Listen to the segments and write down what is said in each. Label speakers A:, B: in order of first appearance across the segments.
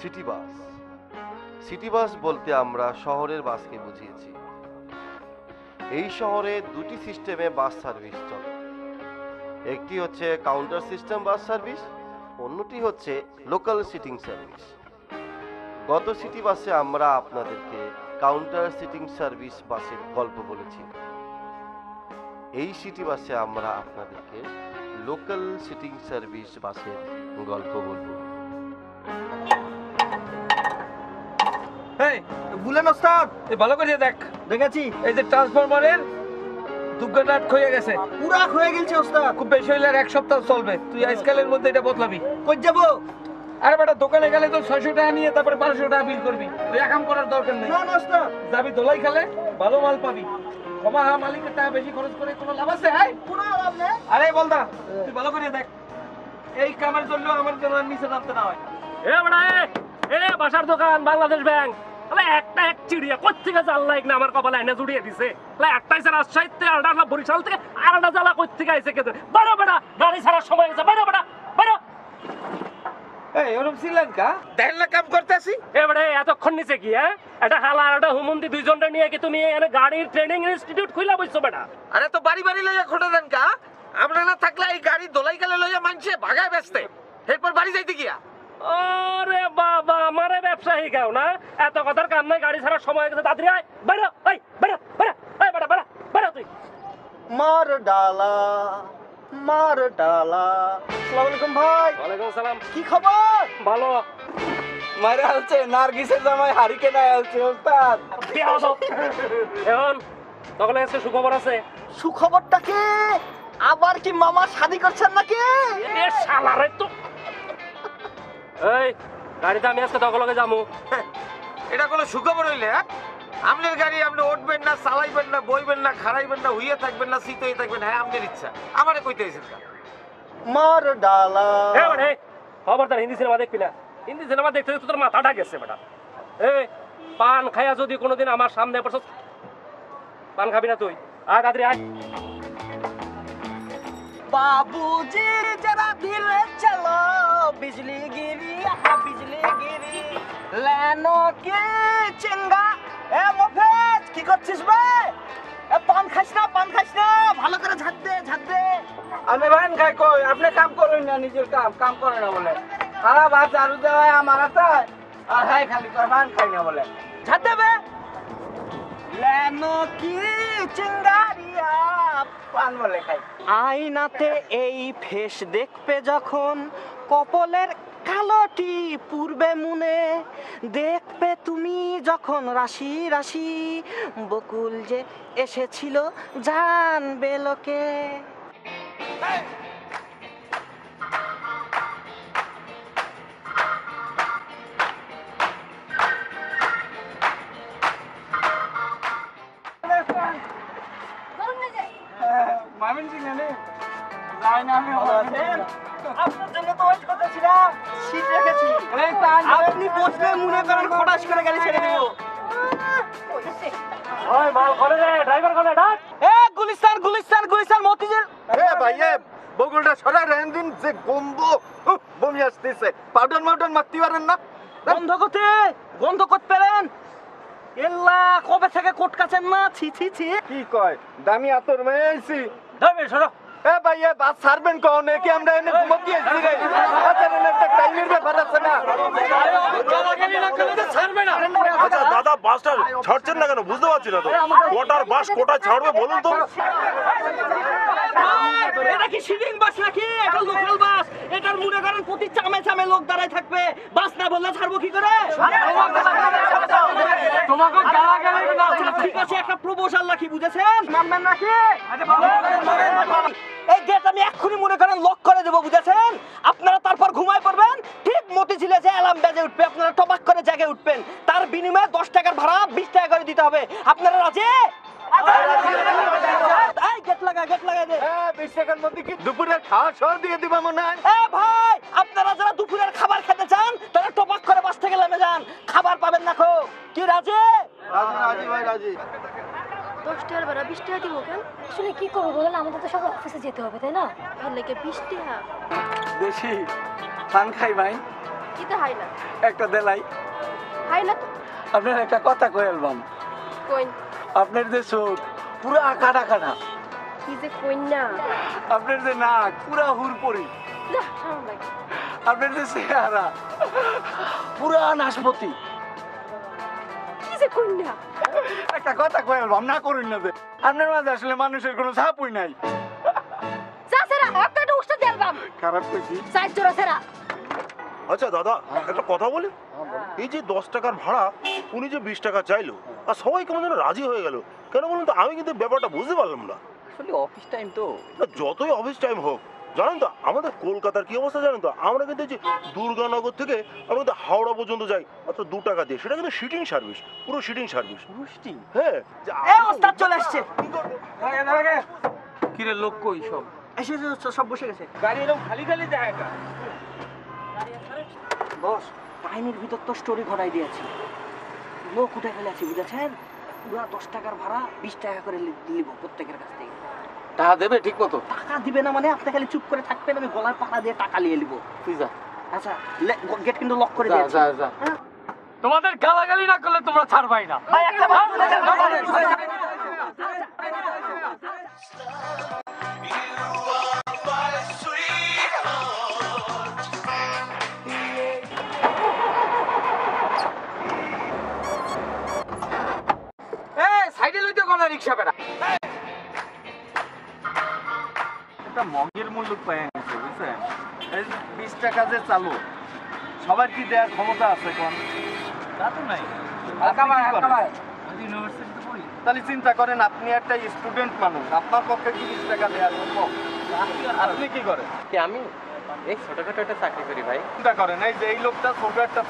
A: City bus. City bus বলতে আমরা শহরের বাসকে বুঝিয়েছি। এই শহরে দুটি সিস্টেমে বাস সার্ভিস চলে। একটি হচ্ছে কাউন্টার সিস্টেম বাস সার্ভিস, অন্যটি হচ্ছে লোকাল সিটিং সার্ভিস। গত সিটি বাসে আমরা আপনাদেরকে কাউন্টার সিটিং সার্ভিস বাসের গল্প বলেছি। এই সিটি বাসে আমরা আপনাদেরকে লোকাল সিটিং সার্ভিস বাসের গল্প বলবো।
B: এই বুলেন ওস্তাদ, এই ভালো করে দেখ।
C: দেখেছি
B: এই যে ট্রান্সফরমারের দুগ্গা নাট ক্ষয়ে গেছে,
C: পুরা হয়ে গেছে ওস্তাদ।
B: খুব বেশি হইলে আর এক সপ্তাহ চলবে। তুই আজকালের মধ্যে এটা বদলাবি।
C: কই যাব?
B: আরে বেটা, দোকানে গেলে তো 600 টাকা নিয়ে তারপরে 500 টাকা বিল করবি। তুই একাম করার দরকার নেই।
C: না না ওস্তাদ,
B: যাবি দোলাই খেলে, ভালো মাল পাবি। ক্ষমা হা মালিকের টাকা বেশি খরচ করে কোনো লাভ আছে? হাই
C: পুরা লাভ নেই।
B: আরে বলদা, তুই ভালো করে দেখ। এই কামের জন্য আমার যেন আর নিচে নামতে না হয়।
D: এ বড়া এ বাসার দোকান বাংলাদেশ ব্যাংক। আরে একটা এক চিড়িয়া কই থেকে জানলা না আমার কপালে এনে জুড়িয়ে দিছে। আরে একটাই স্যার রাজশাহী থেকে আলাদা বরিশাল থেকে আলাদা জ্বালা কই থেকে আইছে কেন? বড় বড় গাড়ি ছাড়ার সময় হয়েছে। বড় বড় বড়
B: এই ওরম শ্রীলঙ্কা দেখেন না কাম করতেছি।
D: এ বড়া এতক্ষণ নিচে কি হ্যাঁ? এটা হালা আর এটা হুমন্দি দুইজনটা নিয়ে কি তুমি এখানে গাড়ির ট্রেনিং ইনস্টিটিউট খুইলা বইছো বেটা?
B: আরে তো বাড়ি বাড়ি লইয়া খোটা দেন কা? আমরা না থাকলে এই গাড়ি দোলাই গেলে লইয়া মানছে ভাগায় বেচতে, এরপর বাড়ি যাইতে গিয়া।
D: আরে বাবা, আমারে ব্যবসায়ী কেউ না, এত কথার কাম নাই। গাড়ি ছাড়ার সময় হয়ে গেছে, তাড়াতাড়ি আয়। বেরো এই বেরো বেরো এই বেটা বেরো বেরো তুই।
C: মার ডালা মার ডালা। আসসালামু আলাইকুম ভাই।
D: ওয়ালাইকুম সালাম।
C: কি খবর?
D: ভালো।
B: মারে আলছে নার্গিসের জামাই হারিকে নাই আলছে ওস্তাদ।
D: এখন তখন এসে সুখবর আছে।
C: সুখবরটা কি? আবার কি মামা শাদি করছেন নাকি?
D: এ শালারে তো এই গাড়িতে আমি আজকে তখন লগে যামু।
B: এটা কোনো সুখবর হইলে? আপনার গাড়ি আপনি উঠবেন না, চালাইবেন না, বইবেন না, খাড়াইবেন না, হুইয়ে থাকবেন না, শীত হয়ে থাকবেন, হ্যাঁ আপনার ইচ্ছা। আমারে কইতে আইছেন কা?
C: মার ডালা।
D: এ মানে খবরদার হিন্দি সিনেমা দেখবি না। হিন্দি সিনেমা দেখতে দেখতে তোর মাথাটা গেছে বেটা। এই পান খাইয়া যদি কোনোদিন আমার সামনে পড়ছ, পান খাবি না তুই। আয় তাড়াতাড়ি আয়।
C: बाबूजी जरा धीरे चलो बिजली गिरी बिजली गिरी लेनो की चिंगा এ মফেজ কি করছিস বে? এ পান খাইস না ভালো করে ঝাড় দে।
B: আমি ভান খাই কই? আপনি কাম করেন না, নিজের কাম করে না বলে। সারা ভাত ঝাড়ু দেওয়া আমার হাতে, আর হাই খালি করে ভান খাই না বলে।
C: ঝাড় দে বে। লেনো কি চিঙ্গারিয়া
B: পান বলে খাই।
C: আয়নাতে এই ফেস দেখবে যখন কপলের কালোটি পূর্বে মুনে দেখবে তুমি যখন রাশি রাশি বকুল যে এসেছিল জানবে লোকে।
B: মামিন সিং নেই যাই না আমি
C: আপনার জন্য তো ওয়েট করতেছিলাম, সিট রেখেছি। আপনি বসবে মনে করেন খটাস করে গাড়ি ছেড়ে দেব।
D: ওই মাল করে দে, ড্রাইভার করে ডাক।
C: এ গুলিস্তান মতিঝিল।
E: আরে ভাই বগুলটা সরাই রেন দিন যে গম্বো বমি আসতেছে। পাউডার মারতে পারেন না?
C: গন্ধ করতে পেলেন? এল্লা কবে থেকে কোট কাছেন না? ছি
E: কি কয় দামি আতর মেয়ে আইছি।
D: ধরবে সরো।
E: এ ভাই বাস ছাড়বেন কোন? কি আমরা এনে ঘুমাতে আইছি রে? আচ্ছা একটা টাইমের ব্যাপার আছে না?
D: ছাড়বে না।
F: আচ্ছা দাদা, বাসটা ছাড়ছেন না কেন বুঝতে পারছি না তো। কোটার বাস কোটায় ছাড়বে বলুন তো।
C: এটা কি সিটিং বাস নাকি? এটা লোকাল বাস। এটার মনে করেন প্রতি চামে লোক দাঁড়ায় থাকবে। বাস না বললে ছাড়বো কি করে?
B: তোমাকে গালাগালি না।
C: ঠিক আছে, একটা প্রপোজাল রাখি, বুঝেছেন? মানবেন নাকি? এই গেট আমি এক্ষুনি মনে করেন লক করে দেবো, বুঝেছেন? আপনারা তারপর ঘুমায় পড়বেন। ঠিক মতিঝিলে যে অ্যালার্ম বেজে উঠবে, আপনারা টপাক করে জেগে উঠবেন। তার বিনিময়ে 10 টাকার ভাড়া 20 টাকা করে দিতে হবে। আপনারা রাজি? এই গেট লাগাই দে।
E: 20 টাকার মধ্যে কি দুপুরের খাওয়া সহ দিয়ে দিবা মনে হয়?
C: এ ভাই, আপনারা যারা দুপুরের খাবার খেতে চান তারা টপাক করে বাস থেকে নেমে যান, খাবার পাবেন না। কি রাজি?
E: রাজি ভাই রাজি।
G: 10 টাকার ভাড়া 20 টাকা দিব কেন? আসলে কি করবো বলেন, আমাদের তো সকাল অফিসে যেতে হবে, তাই না? এর লেগে 20 টাকা।
B: বেশি পান খাই ভাই।
G: কি তো হয় না
E: একটা দেলাই
G: হয় না তো
E: আপনার একটা কথা কই আলবাম
G: কইন
E: আপনার যে চোখ পুরা কাটা কাটা
G: কি যে কইন না
E: আপনার যে নাক পুরা হুরপরি
G: যা শরম লাগে
E: আপনার যে চেহারা পুরা নাশপতি
G: কি যে কইন না
E: একটা কথা কই আলবাম না করুন না যে আপনার মাঝে আসলে মানুষের কোনো ছাপই নাই
G: যা সেরা একটা উস্তা দেলবাম
E: খারাপ কইছি
G: সাইজ জোড়া সেরা
F: আচ্ছা দাদা একটা কথা বলি এই যে 10 টাকার ভাড়া উনি যে 20 টাকা চাইলো আর সবাই কেমন যেন রাজি হয়ে গেল কেন বলুন তো আমি কিন্তু ব্যাপারটা বুঝতে পারলাম না
C: আসলে অফিস টাইম তো
F: না, যতই অফিস টাইম হোক জানেন তো আমাদের কলকাতার কি অবস্থা জানেন তো আমরা কিন্তু এই যে দুর্গানগর থেকে আমরা কিন্তু হাওড়া পর্যন্ত যাই মাত্র 2 টাকা দিয়ে সেটা কিন্তু সিটিং সার্ভিস পুরো সিটিং সার্ভিস
C: পুষ্টি
F: হ্যাঁ যে
C: এ ওস্তাদ চলে আসছে
B: কিরে লোক কই সব
C: এসে সব বসে গেছে
B: গাড়ি এরকম খালি খালি জায়গা
C: বস টাইমের ভিতর তো স্টোরি ঘটাই দিয়েছি লোক উঠে ফেলে আছি বুঝেছেন পুরা 10 টাকার ভাড়া 20 টাকা করে নিব প্রত্যেকের কাছ থেকে
B: টাকা দেবে ঠিক মতো
C: টাকা দিবে না মানে আপনি খালি চুপ করে থাকবেন আমি গলার পাকা দিয়ে টাকা নিয়ে নিব
B: তুই যা
C: আচ্ছা গেট কিন্তু লক করে
B: যা
C: দিয়েছি
B: যা যা
D: তোমাদের গালাগালি না করলে তোমরা ছাড়বাই না
C: ভাই একটা বার চলে যান
B: এ সাইডে লইতে কোন রিকশা বেড়া
E: একটা মগের মূল্য পায় গেছে বুঝছেন এই 20 টাকা যে চালু সবার কি দেওয়ার ক্ষমতা আছে কোন তা তো নাই তাহলে চিন্তা করেন আপনি একটা স্টুডেন্ট মানুষ আপনার পক্ষে কি 20 টাকা দেওয়া সম্ভব আপনি কি করেন
C: কি আমি এই ছোটখাটো একটা চাকরি করি ভাই
E: চিন্তা করেন এই যে এই লোকটা ছোট একটা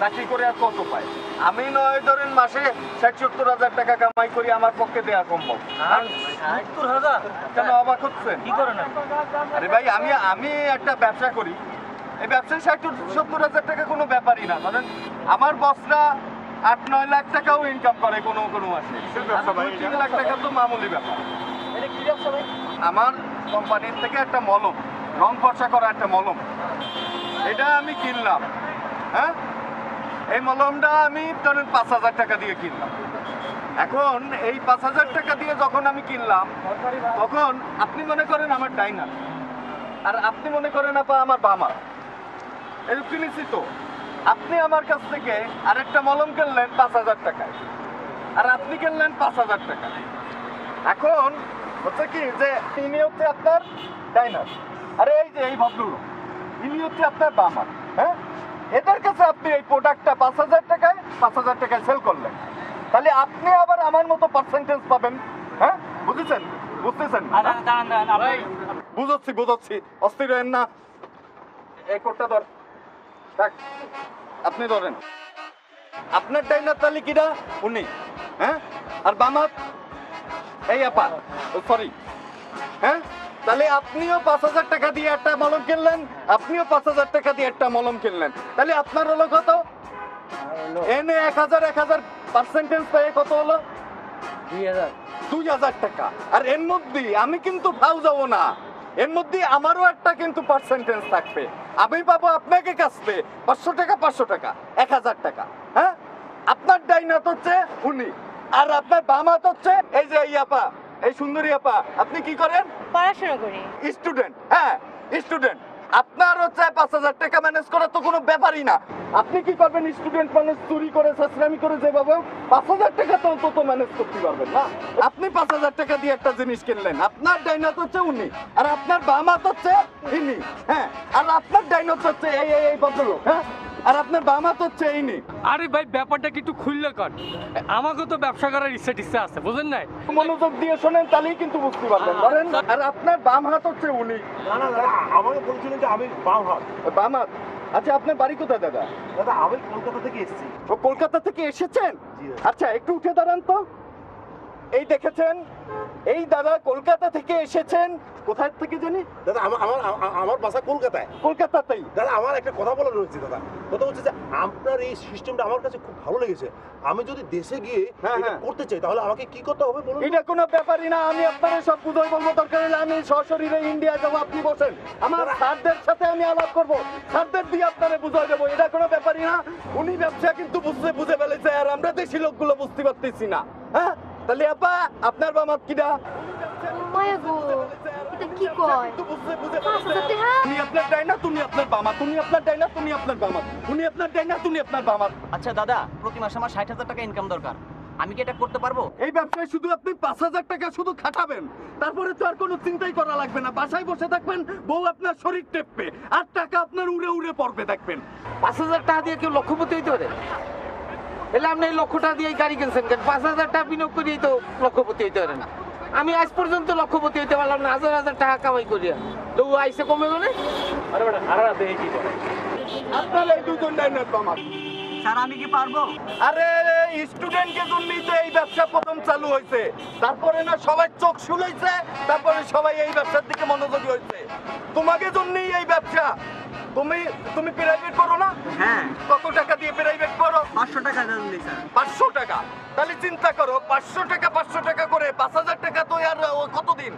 E: চাকরি করে আর কত পায় আমি নয় ধরেন মাসে 60-70 হাজার টাকা কামাই করি আমার পক্ষে দেওয়া সম্ভব 70,000 কেন অবাক হচ্ছেন কি করেন আরে ভাই আমি একটা ব্যবসা করি এই ব্যবসায় 60-70 হাজার টাকা কোনো ব্যাপারই না ধরেন আমার বসরা 8-9 লাখ টাকাও ইনকাম করে কোনো মাসে 2-3 লাখ টাকা তো মামুলি ব্যাপার
C: এটা কি ব্যবসা ভাই
E: আমার কোম্পানির থেকে একটা মলম রং ফর্সা করা একটা মলম এটা আমি কিনলাম হ্যাঁ এই মলমটা আমি ধরেন 5,000 টাকা দিয়ে কিনলাম এখন এই 5,000 টাকা দিয়ে যখন আমি কিনলাম তখন আপনি মনে করেন আমার ডাইনার আর আপনি মনে করেন আপা আমার বামা এরকম কিনেছি তো আপনি আমার কাছ থেকে আরেকটা মলম কিনলেন 5,000 টাকায় আর আপনি কিনলেন 5,000 টাকা এখন হচ্ছে কি যে ইনি হচ্ছে আপনার ডাইনার আরে এই যে এই ভদ্রলোক ইনি হচ্ছে আপনার বামা হ্যাঁ এদের কাছে আপনি এই প্রোডাক্টটা 5,000 টাকায় সেল করলেন তাহলে আপনি আবার আমার মতো পার্সেন্টেজ পাবেন হ্যাঁ বুঝেছেন বুঝতেছেন বুঝাচ্ছি অস্থির হয়েন না এই কোটটা ধর থাক আপনি ধরেন আপনার ডাইনার তাহলে কিরা উনি হ্যাঁ আর বামাত এই আপা সরি হ্যাঁ তাহলে আপনিও 5,000 টাকা দিয়ে একটা মলম কিনলেন আপনিও 5,000 টাকা দিয়ে একটা মলম কিনলেন তাহলে আপনার হলো কত এনে 1,000 পার্সেন্টেজ পেয়ে কত হলো 2,000 টাকা আর এর মধ্যে আমি কিন্তু ফাউ যাবো না এর মধ্যে আমারও একটা কিন্তু পার্সেন্টেজ থাকবে আমি পাবো আপনাকে কাছবে 500 টাকা 1,000 টাকা হ্যাঁ আপনার ডাইনাত হচ্ছে উনি আর আপনার বামাত হচ্ছে এই যে এই আপা এই সুন্দরী আপা আপনি কি করেন
G: পড়াশোনা করি
E: স্টুডেন্ট হ্যাঁ স্টুডেন্ট আপনার হচ্ছে 5,000 টাকা ম্যানেজ করা তো কোনো ব্যাপারই না আপনি কি করবেন স্টুডেন্ট মানুষ চুরি করে সাশ্রামি করে যেভাবে 5,000 টাকা তো অন্তত ম্যানেজ করতে পারবেন না আপনি 5,000 টাকা দিয়ে একটা জিনিস কিনলেন আপনার ডাইনাত হচ্ছে উনি আর আপনার বামাত হচ্ছে ইনি হ্যাঁ আর আপনার ডাইনাত হচ্ছে এই ভদ্রলোক হ্যাঁ আর আপনার বামাত হচ্ছে ইনি
D: আরে ভাই ব্যাপারটা কি একটু খুললে কর আমাকে তো ব্যবসা করার ইচ্ছা আছে বুঝেন নাই
E: মনোযোগ দিয়ে শোনেন তাহলেই কিন্তু বুঝতে পারবেন ধরেন আর আপনার বাম হাত হচ্ছে উনি
F: না আমাকে বলছিলেন যে আমি বাম হাত
E: বাম হাত আচ্ছা আপনার বাড়ি কোথায় দাদা
F: দাদা আমি কলকাতা থেকে এসেছি
E: ও কলকাতা থেকে এসেছেন আচ্ছা একটু উঠে দাঁড়ান তো এই দেখেছেন, এই দাদা কলকাতা থেকে এসেছেন। কোথায় থেকে জানি?
F: দাদা আমার বাসা কলকাতায়।
E: কলকাতাতেই।
F: দাদা আমার একটা কথা বলার রয়েছে দাদা। কথা হচ্ছে যে আপনার এই সিস্টেমটা আমার কাছে খুব ভালো লেগেছে। আমি যদি দেশে গিয়ে এটা করতে চাই তাহলে আমাকে কি করতে হবে বলুন?
E: এটা কোনো ব্যাপারই না, আমি আপনাদের সব বুঝাই বলবো, দরকার হলে আমি সশরীরে ইন্ডিয়া যাবো, আপনি বসেন, আমার স্যারদের সাথে আমি আলাপ করবো, স্যারদের দিয়ে আপনারা বুঝাই দেবো, এটা কোনো ব্যাপারই না। উনি ব্যবসা কিন্তু বুঝে ফেলেছে, আর আমরা দেশি লোকগুলো বুঝতে পারতেছি না। হ্যাঁ, তাহলে আপা আপনার বামাত কিনা?
G: মায়া গো, এটা কি কয়? 5,000 টাকা?
E: উনি আপনার ডাইনা, তুমি আপনার বামাত, উনি আপনার ডাইনা, তুমি আপনার বামাত, উনি আপনার ডাইনা, তুমি আপনার বামাত।
C: আচ্ছা দাদা, প্রতি মাসে আমার 60,000 টাকা ইনকাম দরকার, আমি কি এটা করতে পারবো?
E: এই ব্যবসায় শুধু আপনি 5,000 টাকা শুধু খাটাবেন, তারপরে তো আর কোনো চিন্তাই করা লাগবে না, বাসায় বসে থাকবেন, বউ আপনার শরীর টেপবে, আর টাকা আপনার উড়ে উড়ে পড়বে, দেখবেন।
B: 5,000 টাকা দিয়ে কেউ লক্ষপতি হইতে পারে? এলে আপনি এই লক্ষ টাকা দিয়ে গাড়ি কিনছেন কেন? 5,000 টাকা বিনিয়োগ করেই তো লক্ষপতি হইতে পারে না। আমি আজ পর্যন্ত লক্ষপতি হইতে পারলাম না, হাজার হাজার টাকা কামাই করিয়া। তো ও আইসে কমে গেলে
D: আরে বেটা আরে দেখি কি করে
E: আপনার এই দুজন ডাইনার বামাত।
C: স্যার আমি কি পারবো?
E: আরে স্টুডেন্টকে জন্যই তো এই ব্যবসা প্রথম চালু হয়েছে, তারপরে না সবাই চোখ শুলাইছে, তারপরে সবাই এই ব্যবসার দিকে মনোযোগী হয়েছে। তোমাকে জন্যই এই ব্যবসা। তুমি প্রাইভেট করো না?
C: হ্যাঁ।
E: কত টাকা দিয়ে প্রাইভেট করো?
C: 500 টাকা দেন স্যার।
E: 500 টাকা? তাহলে চিন্তা করো, 500 টাকা করে 5,000 টাকা তো আর কতদিন?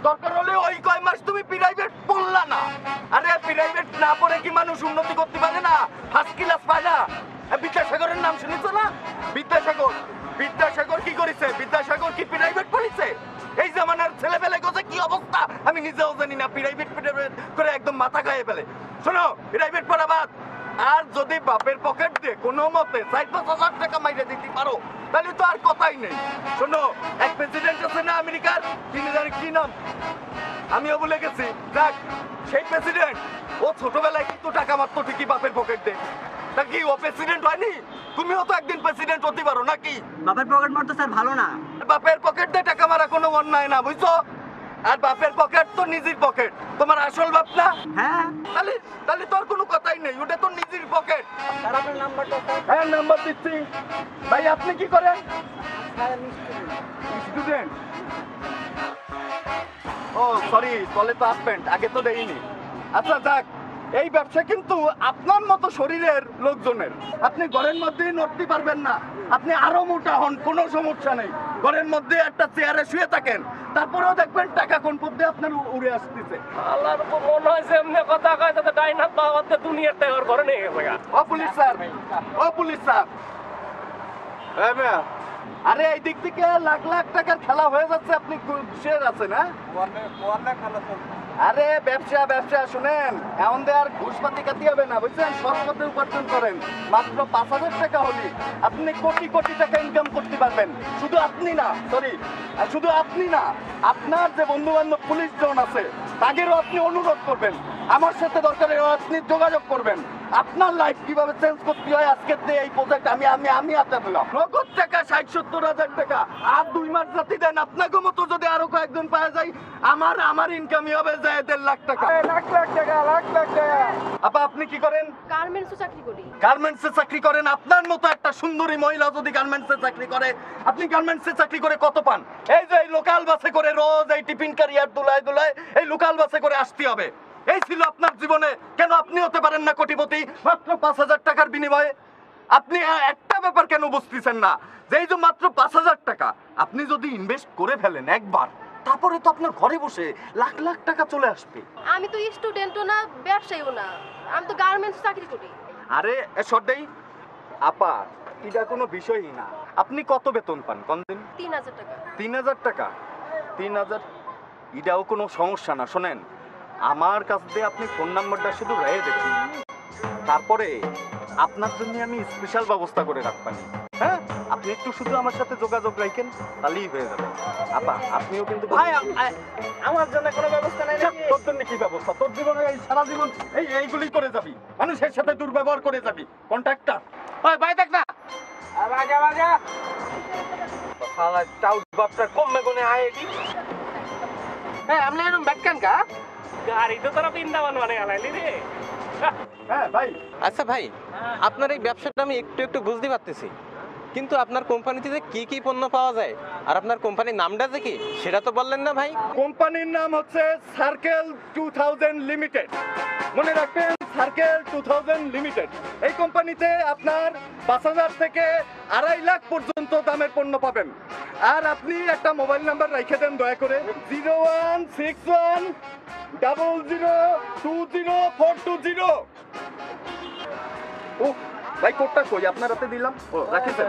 E: দরকার হলে ওই কয় মাস তুমি প্রাইভেট পড়লা না। আরে প্রাইভেট না পড়ে কি মানুষ উন্নতি করতে পারে না? ফার্স্ট ক্লাস পায় না? বিদ্যাসাগরের নাম শুনেছো না? বিদ্যাসাগর কি করেছে? বিদ্যাসাগর কি প্রাইভেট পড়েছে? এই জামানার ছেলেবেলে গোছে কি অবস্থা আমি নিজেও জানি না, প্রাইভেট করে একদম মাথা খাইয়ে ফেলে। শোনো, প্রাইভেট পড়া বাদ, আর যদি বাপের পকেট দিয়ে কোনো মতে 4-5,000 টাকা মাইরে দিতে পারো তাহলে তো আর কথাই নেই। শোনো, এক প্রেসিডেন্ট আছে না আমেরিকার, তিনি জানেন কি নাম? আমিও বলে গেছি। দেখ, সেই প্রেসিডেন্ট ও ছোটবেলায় কিন্তু টাকা মারতো ঠিকই বাপের পকেট দিয়ে। তা কি ও প্রেসিডেন্ট হয়নি? তুমিও তো একদিন প্রেসিডেন্ট হতে পারো নাকি?
C: বাপের পকেট মারতে স্যার ভালো না।
E: বাপের পকেট দিয়ে টাকা মারা কোনো অন্যায় না, বুঝছো? আর বাপের পকেট তো নিজের পকেট, তোমার আসল বাপ না?
C: হ্যাঁ।
E: তাহলে তোর কোনো কথাই নেই, ওটা তো নিজের পকেট।
C: স্যার আপনার নাম্বারটা?
E: হ্যাঁ, নাম্বার দিচ্ছি। ভাই আপনি কি করেন? স্টুডেন্ট? ও সরি, বলে তো হাজবেন্ড, আগে তো দেইনি। আচ্ছা যাক, এই ব্যবসা কিন্তু আপনার মতো শরীরের লোকজনের। আপনি ঘরের মধ্যেই নড়তে পারবেন না, আপনি আরো মোটা হন, কোনো সমস্যা নেই, ঘরের মধ্যে একটা চেয়ারে শুয়ে থাকেন, তারপরেও দেখবেন টাকা কোন পথে আপনার উড়ে আসতেছে।
D: আল্লাহর উপর মনে হয় যে এমনি কথা কয় তাতে ডাইনাত বাবাতে দুনিয়ার টাকার ঘরে নিয়ে গেছে গা।
E: ও পুলিশ স্যার, ও পুলিশ স্যার, আরে এই দিক থেকে লাখ লাখ টাকার খেলা হয়ে যাচ্ছে, আপনি শেয়ার আছে না? আরে ব্যবসা শুনেন, এমন আর ঘুষপাতি কাটি হবে না, বুঝছেন? সৎ পথে উপার্জন করেন, মাত্র 5,000 টাকা হলে আপনি কোটি কোটি টাকা ইনকাম করতে পারবেন। শুধু আপনি না, শুধু আপনি না, আপনার যে বন্ধু বান্ধব পুলিশ জন আছে তাদেরও আপনি অনুরোধ করবেন, আমার সাথে দরকার আপনি যোগাযোগ করবেন। আপনার লাইফ কিভাবে চেঞ্জ করতে হয় আজকের দিয়ে এই প্রজেক্ট আমি হাতে দিলাম। নগদ টাকা 60-70 হাজার টাকা, আর 2 মাস জাতি দেন, আপনাকে মতো যদি আরো কয়েকজন পাওয়া যায়, আমার ইনকামই হবে যায় 1.5 লাখ টাকা। লাখ টাকা। আপা আপনি কি করেন?
G: গার্মেন্টসে চাকরি করি।
E: গার্মেন্টসে চাকরি করেন? আপনার মতো একটা সুন্দরী মহিলা যদি গার্মেন্টসে চাকরি করে, আপনি গার্মেন্টসে চাকরি করে কত পান? এই যে লোকাল বাসে করে রোজ এই টিফিন ক্যারিয়ার দুলায় এই লোকাল বাসে করে আসতে হবে, এই ছিল আপনার জীবনে। কেন আপনি হতে পারেন না কোটিপতি মাত্র 5,000 টাকার বিনিময়ে? আপনি একটা ব্যাপার কেন বুঝতেছেন না, যে এই যে মাত্র 5,000 টাকা আপনি যদি ইনভেস্ট করে ফেলেন একবার, তারপরে তো আপনার ঘরে বসে লাখ লাখ টাকা চলে আসবে।
G: আমি তো স্টুডেন্টও না, ব্যবসায়ীও না, আমি তো গার্মেন্টস চাকরি করি।
E: আরে সর্দাই আপা, এটা কোনো বিষয়ই না। আপনি কত বেতন পান কোন দিন?
G: 3,000 টাকা।
E: 3,000 টাকা? 3,000 এটাও কোনো সমস্যা না। শোনেন, আমার কাছ দিয়ে আপনি ফোন নাম্বারটা শুধু রেখে দেবেন, তারপরে আপনার জন্য আমি স্পেশাল ব্যবস্থা করে রাখবানি। হ্যাঁ, আপনি একটু শুধু আমার সাথে যোগাযোগ রাখেন, তাহলেই হয়ে যাবে। আপা আপনিও কিন্তু
C: ভাই আমার জন্য কোনো ব্যবস্থা নাই নাকি?
E: তোর জন্য কি ব্যবস্থা? তোর জীবনে এই সারা জীবন এইগুলি করে যাবি, মানুষের সাথে দুর্ব্যবহার করে যাবি, কন্ট্রাক্টর।
B: ওই ভাই দেখ না, বাজা শালা টাউট বাপটা কমবে কোনে আইডি। হ্যাঁ আমলে এরকম ব্যাককান কা
D: গাড়ি তো তোরা বৃন্দাবন মানে আলাইলি রে।
E: হ্যাঁ ভাই।
H: আচ্ছা ভাই, আপনার এই ব্যবসাটা আমি একটু বুঝতে পারতেছি, কিন্তু আপনার কোম্পানিতে যে কি কি পণ্য পাওয়া যায় আর আপনার কোম্পানির নামটা যে কি সেটা তো বললেন না ভাই।
E: কোম্পানির নাম হচ্ছে সার্কেল 2000 লিমিটেড। মনে রাখবেন, সার্কেল 2000 লিমিটেড। এই কোম্পানিতে আপনার 5,000 থেকে 2.5 লাখ পর্যন্ত দামের পণ্য পাবেন। আর আপনি একটা মোবাইল নাম্বার রেখে দেন দয়া করে, 01610020 420। ও ভাই, কোডটা কই? আপনার হাতে দিলাম। ও রাখিছেন,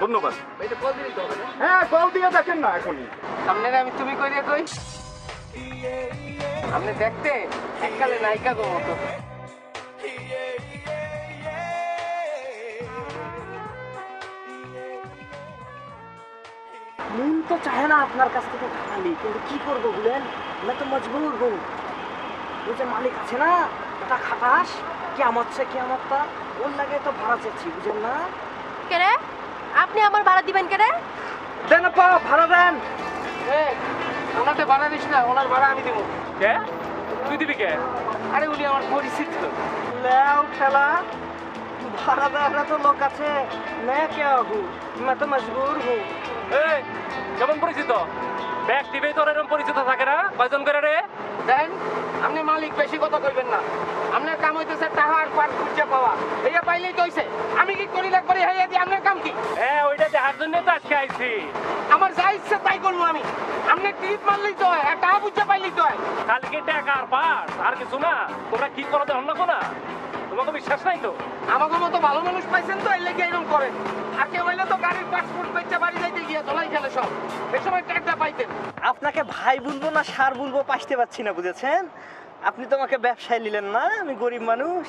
E: ধন্যবাদ।
B: এটা কল দিলি তো
E: হ্যাঁ, কল দিয়ে দেখেন না এখনই।
B: আপনারা আমি তুমি কই রে কই আপনি দেখতে এককালে নায়িকা গো মতো।
C: মন তো চাহে না আপনার কাছ থেকে খালি, কিন্তু কি করবো বলেন, আমি তো মজবুর হবো। ওই যে মালিক আছে না, ওটা খাটাস, কেমন কেমনটা ওর লাগে তো ভাড়া চাচ্ছি, বুঝেন না?
G: কে রে? আপনি আমার ভাড়া দিবেন কে রে?
C: দেন আপা, ভাড়া দেন।
B: ওনাতে ভাড়া দিস না, ওনার ভাড়া আমি দেবো।
D: কে তুই দিবি কে?
B: আরে উনি আমার পরিচিত।
C: লেও খেলা, ভাড়া দেওয়ার তো লোক আছে, নে কে হু, मैं तो मजबूर हूँ।
D: এই কেমন পরিচিত? ব্যাগ দিবেই তোর এরকম পরিচিত থাকে না? কয়জন করে রে?
B: দেন, আপনি মালিক বেশি কথা কইবেন না। আপনার কাম হইতেছে টাকা আর পার খুঁজে পাওয়া। এইয়া পাইলেই তো হইছে। আমি কি করি লাগবে হেয়া দি আপনার কাম কি?
D: হ্যাঁ, ওইটা দেখার জন্য তো আজকে আইছি।
B: আমার যা ইচ্ছে তাই করবো আমি। আপনি টিপ মারলেই তো হয়, আর টাকা বুঝতে পাইলেই তো হয়।
D: কালকে টাকা আর পাস আর কিছু না। তোমরা কি করো দেখ না কোনা? তোমাকে বিশ্বাস নাই তো?
B: আমাকে মতো ভালো মানুষ পাইছেন তো, এর লেগে এরকম করেন। আর কেউ হইলে তো গাড়ির পাসপোর্ট বেচে বাড়ি যাইতে গিয়ে তোলাই খেলে সব। এই সময় ট্যাগটা পাইতেন।
C: আপনাকে ভাই বলবো না সার বলবো পাইতে পারছি না, বুঝেছেন? আপনি তো আমাকে ব্যবসায় নিলেন না, আমি গরিব মানুষ,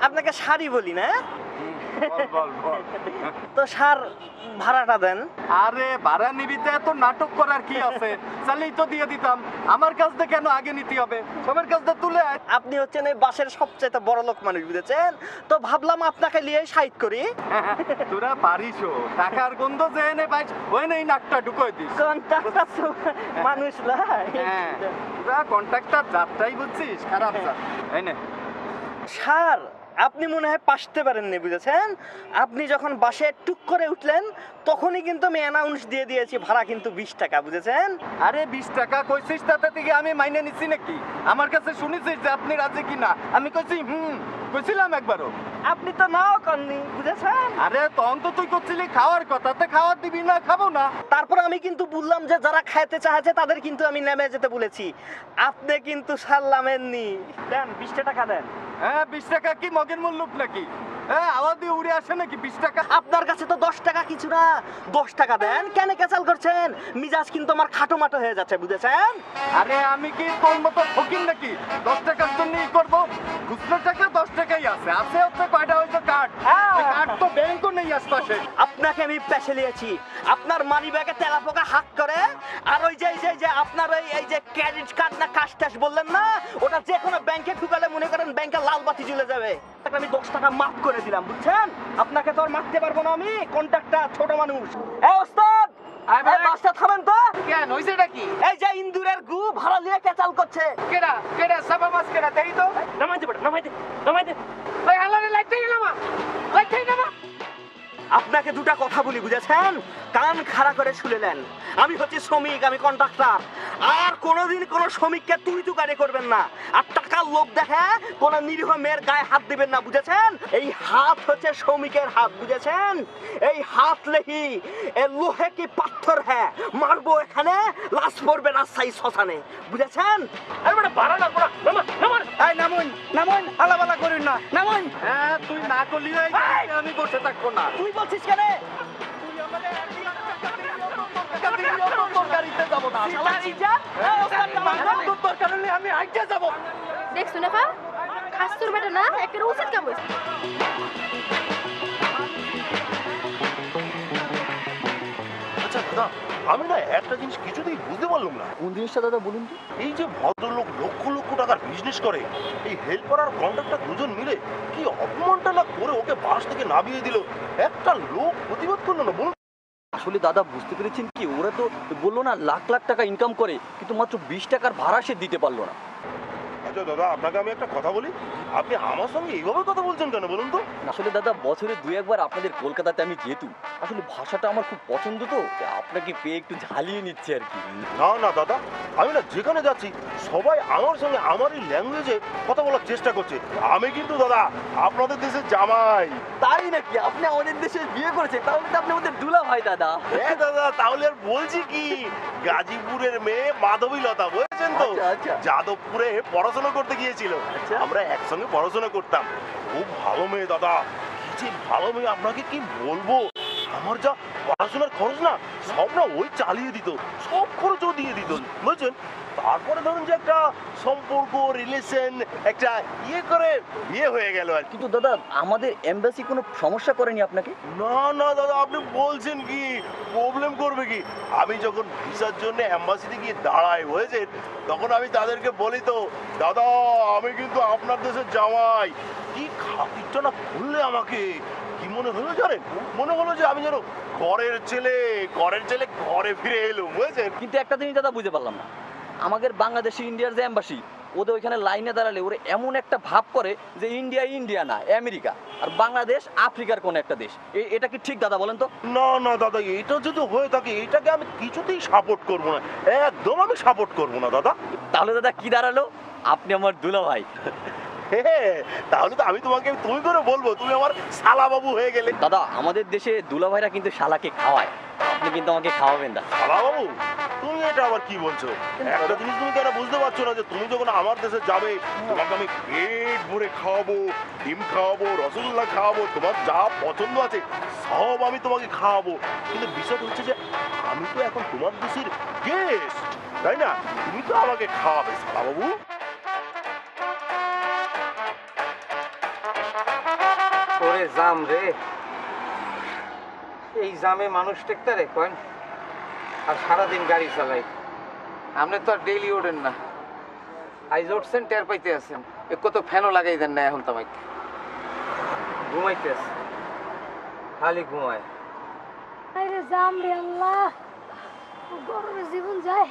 C: আপনাকে সারই বলি না।
E: বল বল।
C: তো সার ভাড়াটা দেন।
E: আরে ভাড়া নিবিতে এত নাটক করার কি আছে? চাইলেই তো দিয়ে দিতাম। আমার কাছ থেকে কেন আগে নিতে হবে? সবার কাছ থেকে তুলে আয়।
C: আপনি হচ্ছেন এই বাসের সবচেয়ে বড় লোক মানুষ, বুঝেছেন? তো ভাবলাম আপনাকে নিয়ে সাইড করি।
E: তোরা পারিসও, টাকার গন্ধ যে এনে পাইস ওই নেই নাকটা ঢুকোই দিস।
C: কন্ট্রাক্টর মানুষ লাই।
E: হ্যাঁ, তোরা কন্ট্রাক্টর যাত্রাই বুঝছিস, খারাপ যাত। এই নে।
C: সার, আপনি মনে হয় পাসতে পারেননি, বুঝেছেন? আপনি যখন বাসে টুক করে উঠলেন তখনই কিন্তু আমি অ্যানাউন্স দিয়ে দিয়েছি ভাড়া কিন্তু 20 টাকা, বুঝেছেন?
E: আরে 20 টাকা কইছিস, তাতে থেকে আমি মাইনে নিচ্ছি নাকি? আমার কাছে শুনেছিস যে আপনি রাজি কিনা? আমি কইছি কইছিলাম একবারও।
C: আপনি তো নাও কননি, বুঝেছেন?
E: আরে তখন তো তুই করছিলি খাওয়ার কথা, তে খাওয়ার দিবি না? খাবো না।
C: তারপর আমি কিন্তু বললাম যে যারা খাইতে চাইছে তাদের কিন্তু আমি নেমে যেতে বলেছি। আপনি কিন্তু সারলামেননি। দেন 20 টাকা দেন।
E: হ্যাঁ, 20 টাকা কি মগের মূল্য নাকি? হ্যাঁ, আওয়াজ দিয়ে উড়ে আসে নাকি 20 টাকা?
C: আপনার কাছে তো 10 টাকা কিছু না, 10 টাকা দেন। কেন ক্যাচাল করছেন? মিজাজ কিন্তু আমার খাটো মাটো হয়ে যাচ্ছে, বুঝেছেন?
E: আরে আমি কি তোর মতো ফকির নাকি 10 টাকার জন্য ই করবো? খুচরো টাকা 10 টাকাই আছে। আছে হচ্ছে কয়টা হয়তো কার্ড। কার্ড তো ব্যাংকও নেই আশপাশে।
C: আপনাকে আমি পেছে নিয়েছি। আপনার মানি ব্যাগে তেলা পোকা হাত করে, আর ওই যে আপনার এই যে ক্রেডিট কার্ড না কাশ টাশ বললেন না, ওটা যে কোনো ব্যাংকে ঢুকালে মনে করেন ব্যাংকে লাল বাতি জ্বলে যাবে। তাকে আমি 10 টাকা মাফ করে দিলাম, বুঝছেন? আপনাকে তো আর মারতে পারবো না আমি, কন্ট্রাক্টর ছোট মানুষ। এই ওস্তাদ, এই বাসটা থামেন তো।
B: কেন হইছেটা কি?
C: এই যে ইন্দুরের গু ভাড়া নিয়ে ক্যাচাল করছে।
B: কেডা কেডা সাবা মাস কেডা দেই তো।
D: নামাই দে বেটা, নামাই দে, নামাই দে।
B: ওই হালারে লাইটটাই নামা, লাইটটাই নামা।
C: আপনাকে দুটা কথা বলি, বুঝেছেন? কান খাড়া করে শুনলেন। আমি হচ্ছে শ্রমিক, আমি কন্ট্রাক্টর। আর কোনোদিন কোনো শ্রমিককে তুই তুকারি করবেন না, আর টাকার লোভ দেখে কোনো নিরীহ মেয়ের গায়ে হাত দিবেন না, বুঝেছেন? এই হাত হচ্ছে শ্রমিকের হাত, বুঝেছেন? এই হাত লেহি এ লোহে কি পাথর হ্যাঁ, মারবো এখানে, লাশ পড়বে রাজশাহী শ্মশানে, বুঝেছেন?
D: আরে বেটা ভাড়া না করা, নামা নামা।
C: এই নামুন নামুন, আলাবালা করুন না, নামুন।
E: হ্যাঁ, তুই না করলি আমি বসে থাকবো না।
C: তুই বলছিস কেন?
E: গাড়িতে যাবো না। দরকার হলে আমি হাইটে যাবো।
G: দেখছো না খাস্তুর বেটা না একটা উচিত কাম হইছে।
F: আচ্ছা দাদা, আমি না একটা জিনিস কিছুতেই বুঝতে পারলাম না।
C: কোন জিনিসটা দাদা বলুন তো?
F: এই যে ভদ্রলোক লক্ষ লক্ষ টাকার বিজনেস করে, এই হেল্পার আর কন্ট্রাক্টর দুজন মিলে কি অপমানটা না করে ওকে বাস থেকে নামিয়ে দিল, একটা লোক প্রতিবাদ করলো না? বলুন।
I: আসলে দাদা বুঝতে পেরেছেন কি, ওরা তো বললো না লাখ লাখ টাকা ইনকাম করে, কিন্তু মাত্র 20 টাকার ভাড়া সে দিতে পারলো না।
F: আচ্ছা দাদা, আপনাকে আমি একটা কথা বলি, আপনি আমার সঙ্গে এইভাবে কথা বলছেন কেন বলুন তো?
I: আসলে দাদা বছরে 2-1 বার আপনাদের কলকাতাতে আমি যেতু, আসলে ভাষাটা আমার খুব পছন্দ তো, আপনাকে পেয়ে একটু ঝালিয়ে নিচ্ছে আর কি।
F: না না দাদা, আমি না যেখানে যাচ্ছি সবাই আমার সঙ্গে আমারই ল্যাঙ্গুয়েজে কথা বলার চেষ্টা করছে। আমি কিন্তু দাদা আপনাদের দেশের জামাই।
I: তাই নাকি? আপনি আমাদের দেশে বিয়ে করেছেন, তাহলে তো আপনি আমাদের দুলা ভাই দাদা।
F: হ্যাঁ দাদা, তাহলে আর বলছি কি, গাজীপুরের মেয়ে মাধবীলতা বুঝেছেন তো,
I: আচ্ছা, আচ্ছা।
F: যাদবপুরে পড়াশোনা করতে গিয়েছিল।
I: আচ্ছা।
F: আমরা একসঙ্গে পড়াশোনা করতাম। খুব ভালো মেয়ে দাদা, কি যে ভালো মেয়ে, আপনাকে কি বলবো। আমার যা পড়াশোনার খরচ না সব না ওই চালিয়ে দিত, সব খরচও দিয়ে দিত বুঝছেন। তারপরে ধরুন যে একটা সম্পর্ক রিলেশন একটা ইয়ে করে বিয়ে হয়ে গেল আর কি।
I: কিন্তু দাদা আমাদের এমবাসি কোনো সমস্যা করেনি আপনাকে?
F: না না দাদা, আপনি বলছেন কি, প্রবলেম করবে কি? আমি যখন ভিসার জন্য অ্যাম্বাসিতে গিয়ে দাঁড়াই বুঝেছেন, তখন আমি তাদেরকে বলি তো, দাদা আমি কিন্তু আপনার দেশের জামাই। কি খাতিরটা না করলে আমাকে, কি মনে হলো জানেন, মনে হলো যে আমি যেন ঘরের ছেলে ঘরে ফিরে এলো বুঝেছেন।
I: কিন্তু একটা জিনিস দাদা বুঝতে পারলাম না, আমাদের বাংলাদেশি ইন্ডিয়ার যে এম্বাসি, ওদের ওইখানে লাইনে দাঁড়ালে ওরা এমন একটা ভাব করে যে ইন্ডিয়া না আমেরিকা, আর বাংলাদেশ আফ্রিকার কোন একটা দেশ। এটা কি ঠিক দাদা বলেন তো?
F: না না দাদা, এটা যদি হয়ে থাকে এটাকে আমি কিছুতেই সাপোর্ট করবো না, একদম আমি সাপোর্ট করবো না দাদা।
I: তাহলে দাদা কি দাঁড়ালো, আপনি আমার দুলা ভাই।
F: হ্যাঁ, তাহলে তো আমি তোমাকে তুমি করে বলবো, তুমি আমার শালা বাবু হয়ে গেলে।
I: দাদা আমাদের দেশে দুলা ভাইরা কিন্তু শালাকে খাওয়ায়, আপনি কিন্তু আমাকে খাওয়াবেন না।
F: শালা বাবু, তুমি এটা আবার কি বলছো? একটা জিনিস তুমি কেন বুঝতে পারছো না, যে তুমি যখন আমার দেশে যাবে তোমাকে আমি পেট ভরে খাওয়াবো, ডিম খাওয়াবো, রসগোল্লা খাওয়াবো, তোমার যা পছন্দ আছে সব আমি তোমাকে খাওয়াবো। কিন্তু বিষয়টা হচ্ছে যে আমি তো এখন তোমার দেশের গেস্ট, তাই না? তুমি তো আমাকে খাওয়াবে শালা বাবু।
B: ওরে জাম রে, এই জামে মানুষ টেকতে রে কয়েন, আর সারাদিন গাড়ি চালাই। আপনি তো আর ডেইলি ওঠেন না, আইজ উঠছেন টের পাইতে আছেন, কত ফ্যানও লাগাই দেন না এখন তো আমাকে। ঘুমাইতে আছে, খালি ঘুমায়।
G: আরে জাম রে আল্লাহ, গরমে জীবন যায়।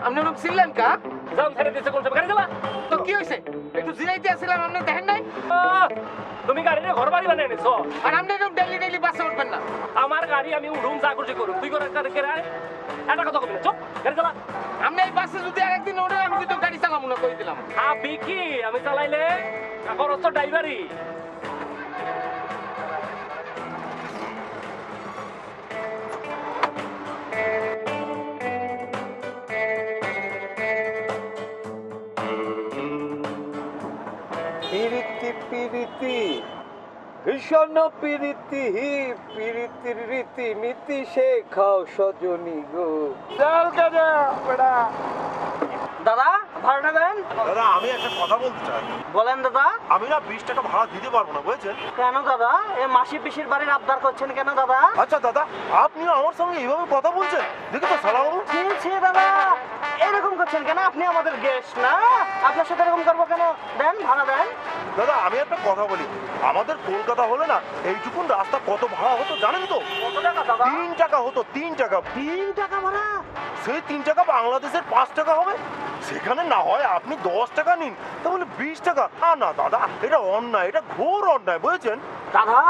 B: আপনি লোক ছিলেন কা?
D: জাম ছেড়ে দিতে কোন গাড়ি চালা।
B: তো কি হয়েছে? একটু জিরাইতে আসছিলাম, আপনি দেখেন নাই?
D: তুমি গাড়িতে ঘর বাড়ি বানিয়ে নিছো,
B: আর আপনি এরকম ডেলি বাসে উঠবেন না।
D: আমার গাড়ি আমি উঠুম যা করছি করুম, তুই করে একটা কথা কবি চুপ, গাড়ি চালা।
B: আপনি এই বাসে যদি আরেকদিন ওঠেন আমি কিন্তু গাড়ি চালাবো না, কই দিলাম।
D: আপনি কি আমি চালাইলে খরচ তো ড্রাইভারই।
B: পিরিতি পিরিতি ভীষণ প্রীতি প্রীতির রীতি নীতি শেখাও সজনী গো। চল কাজা বড়া।
C: দাদা ভাড়াটা দেন।
F: দাদা আমি একটা কথা বলতে চাই।
C: বলেন দাদা।
F: আমি না 20 টাকা ভাড়া দিতে পারবো না, বুঝেছেন?
C: কেন দাদা? এ মাসি পিসির বাড়ির আবদার করছেন কেন দাদা?
F: আচ্ছা দাদা, আপনিও আমার সঙ্গে এইভাবে কথা বলছেন, দেখে তো সালাবাবু।
C: ছি দাদা, এরকম করছেন কেন? আপনি আমাদের গেস্ট না, আপনার সাথে এরকম করবো কেন? দেন ভাড়া দেন।
F: দাদা আমি একটা কথা বলি, আমাদের কলকাতা হলে না এইটুকুন রাস্তা কত ভাড়া হতো জানেন তো?
C: কত টাকা দাদা?
F: 3 টাকা হতো, 3 টাকা।
C: 3 টাকা ভাড়া?
F: সেই 3 টাকা বাংলাদেশের 5 টাকা হবে। সেখানে না হয় আপনি 10 টাকা নিন, তাহলে 20 টাকা। না দাদা, এটা অন্যায়, এটা ঘোর অন্যায়, বুঝেছেন?
C: দাদা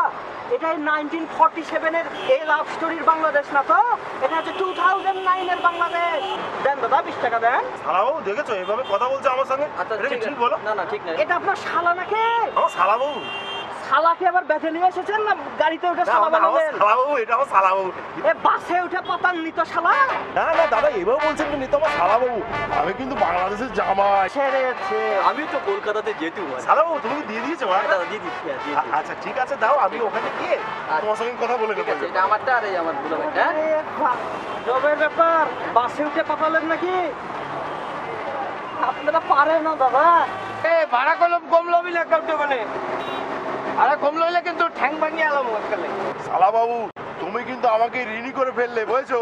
C: এটা 1947 এর এই লাভ স্টোরির বাংলাদেশ না তো, এটা হচ্ছে 2009 এর বাংলাদেশ। দেন দাদা 20 টাকা দেন।
F: সালাবাবু দেখেছো এইভাবে কথা বলছে আমার সঙ্গে? এটা কি ঠিক বলো?
C: না না ঠিক না। এটা আপনার শালা নাকি?
F: আমার সালাবাবু।
C: শালাকে আবার বেঁধে নিয়ে এসেছেন না গাড়িতে উঠে শালা বানাবেন?
F: সালাবাবু, এটা আমার সালাবাবু।
C: এ বাসে উঠে পাতাননি তো শালা।
F: না না দাদা, এভাবে বলছেন কিন্তু আমার সালাবাবু। আমি কিন্তু বাংলাদেশের জামাই।
C: ছেড়েছে।
I: আমি তো কলকাতাতে যেতে হয়।
F: সালাবাবু তুমি কি দিয়ে দিয়েছো ভাড়া?
I: দাদা দিয়ে দিচ্ছি, দিয়ে দিচ্ছি।
F: আচ্ছা ঠিক আছে, দাও, আমি ওখানে গিয়ে তোমার সঙ্গে কথা বলে
I: ঠিক
F: নেবো।
I: আছে, এটা আমারটা আর এই আমার দুলাভাইটা।
C: জবের ব্যাপার, বাসে উঠে পাঠালেন নাকি? আপনারা পারেন না দাদা।
B: এ ভাড়া কলম কম লবি না কাউকে মানে আরে কম লইলে কিন্তু ঠ্যাং ভাঙিয়ে আলাম আজকালে।
F: সালাবাবু তুমি কিন্তু আমাকে ঋণী করে ফেললে, বুঝেছো?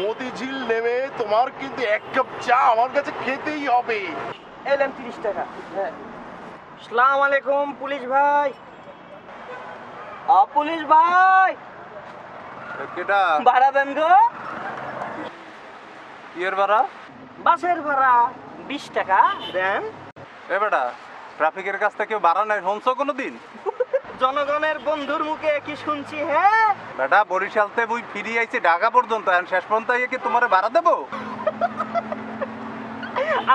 F: মতিঝিল নেমে তোমার কিন্তু 1 কাপ চা আমার কাছে খেতেই হবে।
C: এলেন 30 টাকা। হ্যাঁ। আসসালামু আলাইকুম পুলিশ ভাই। পুলিশ ভাই
H: কেটা
C: ভাড়া দেন গো।
H: ইয়ের ভাড়া?
C: বাসের ভাড়া 20 টাকা দেন।
H: এ বেটা, ট্রাফিকের কাছ থেকে ভাড়া নাই শুনছো কোনোদিন?
C: জনগণের বন্ধুর মুখে কি শুনছি? হ্যাঁ
H: বেটা, বরিশালতে বই ফিরিয়ে আইছে ঢাকা পর্যন্ত, এখন শেষ পর্যন্ত আইয়ে কি তোমারে ভাড়া দেবো?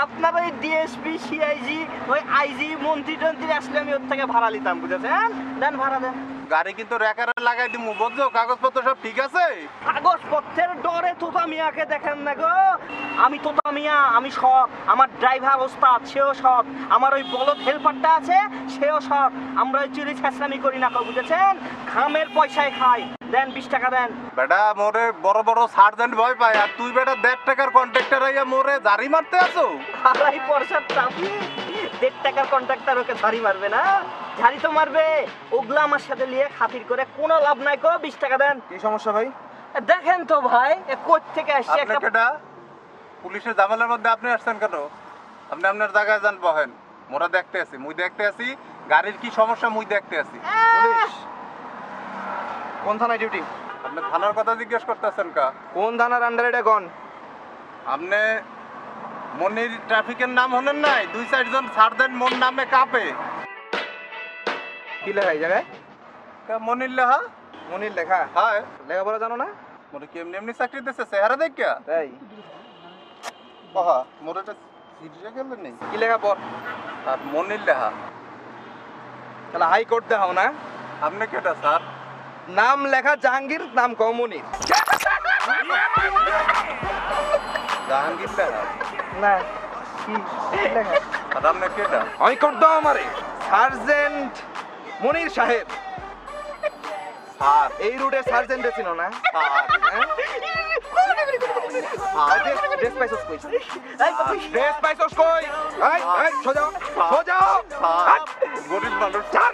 C: আপনার ওই ডিএসপি সিআইজি ওই আইজি মন্ত্রী টন্ত্রী আসলে আমি ওর থেকে ভাড়া নিতাম, বুঝেছেন? দেন ভাড়া দেন।
H: গাড়ি কিন্তু রেকারে লাগাই দিমু, বুঝছো? কাগজপত্র সব ঠিক আছে?
C: কাগজপত্রের ডরে তোতা মিয়াকে দেখেন না গো। আমি তোতা মিয়া, আমি সৎ। আমার ড্রাইভার ওস্তাদ, সেও সৎ। আমার ওই বলদ হেল্পারটা আছে, সেও সৎ। আমরা ওই চুরি ছেঁচড়ামি করি না, বুঝেছেন? খামের পয়সায় খাই। দেন 20 টাকা দেন।
H: বেটা, মোরে বড় বড় সার্জেন্ট ভয় পায়, আর তুই বেটা 1.5 টাকার কন্ট্রাক্টর আইয়া মোরে জারি মারতে আছো?
C: আড়াই পয়সার ট্রাফিক, 1.5 টাকার কন্ট্রাক্টর ওকে ঝাড়ি মারবে না? ঝাড়ি তো মারবে। ওগুলা আমার সাথে নিয়ে খাতির করে কোনো লাভ নাই গো। 20 টাকা দেন।
H: কি সমস্যা ভাই?
C: দেখেন তো ভাই, এ কোথ থেকে আসছে
H: আপনি
C: একটা।
H: কেটা? পুলিশের ঝামেলার মধ্যে আপনি আসছেন কেন? আপনি আপনার জায়গায় যান, বহেন। মোরা দেখতে আছি, মুই দেখতে আছি গাড়ির কি সমস্যা, মুই দেখতে আছি।
B: পুলিশ কোন থানায় ডিউটি?
H: আপনি থানার কথা জিজ্ঞেস করতেছেন কা?
B: কোন থানার আন্ডারে এটা কোন?
H: আপনি মনির ট্রাফিকের নাম হলেন নাই? 2-4 জন সার্জেন্ট মন নামে কাঁপে।
B: কি লেখা এই জায়গায়?
H: মনির লেহা?
B: মনির লেখা?
H: হ্যাঁ।
B: লেখাপড়া জানো না?
H: মোরে কি এমনি এমনি চাকরি দিচ্ছে চেহারা দেখিয়া?
B: তাই
H: বাহা, মোরে এটা সিরিজে গেলেন নেই।
B: কি লেখা পর?
H: আর মনির লেহা।
B: তাহলে হাইকোর্ট দেখাও না?
H: আপনি কেটা স্যার?
B: নাম লেখা জাহাঙ্গীর, নাম কও মনির।
H: জাহাঙ্গীর লেহা?
B: না কি লেখা?
H: আর আপনি কেটা?
B: হাইকোর্ট দাও আমারে। সার্জেন্ট মনির সাহেব।
H: স্যার।
B: এই রুটে সার্জেন্টে ছিল না?
H: স্যার।
B: ড্রেস পাইছস কই? ড্রেস পাইছস কই? এই এই সোজা সোজা
H: স্যার, গরিব মানুষ স্যার।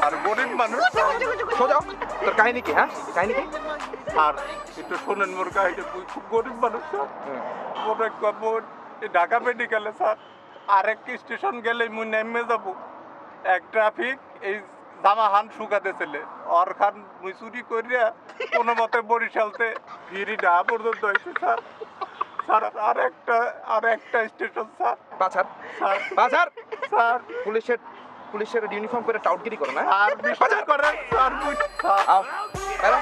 H: আর গরিব মানুষ
B: সোজা। তোর কাহিনী কি? হ্যাঁ কাহিনী কি?
H: স্যার একটু শোনেন মোর কাহিনী। তুই খুব গরিব মানুষ স্যার। মোর এক মোর ঢাকা মেডিকেলে স্যার আরেক স্টেশন গেলে মুই নেমে যাব। এক ট্রাফিক এই জামা হান শুকাতে ছেলে ওর খান মুই চুরি করিয়া কোনো মতে বরিশালতে ফিরি ঢাকা পর্যন্ত হয়েছে স্যার। স্যার আর একটা স্টেশন স্যার।
B: পাছার
H: স্যার
B: পাছার
H: স্যার
B: পুলিশের ইউনিফর্ম পরে টাউটগিরি করে না?
H: আর বিশ্বাস করেন স্যার মুই স্যার।
B: আও এরা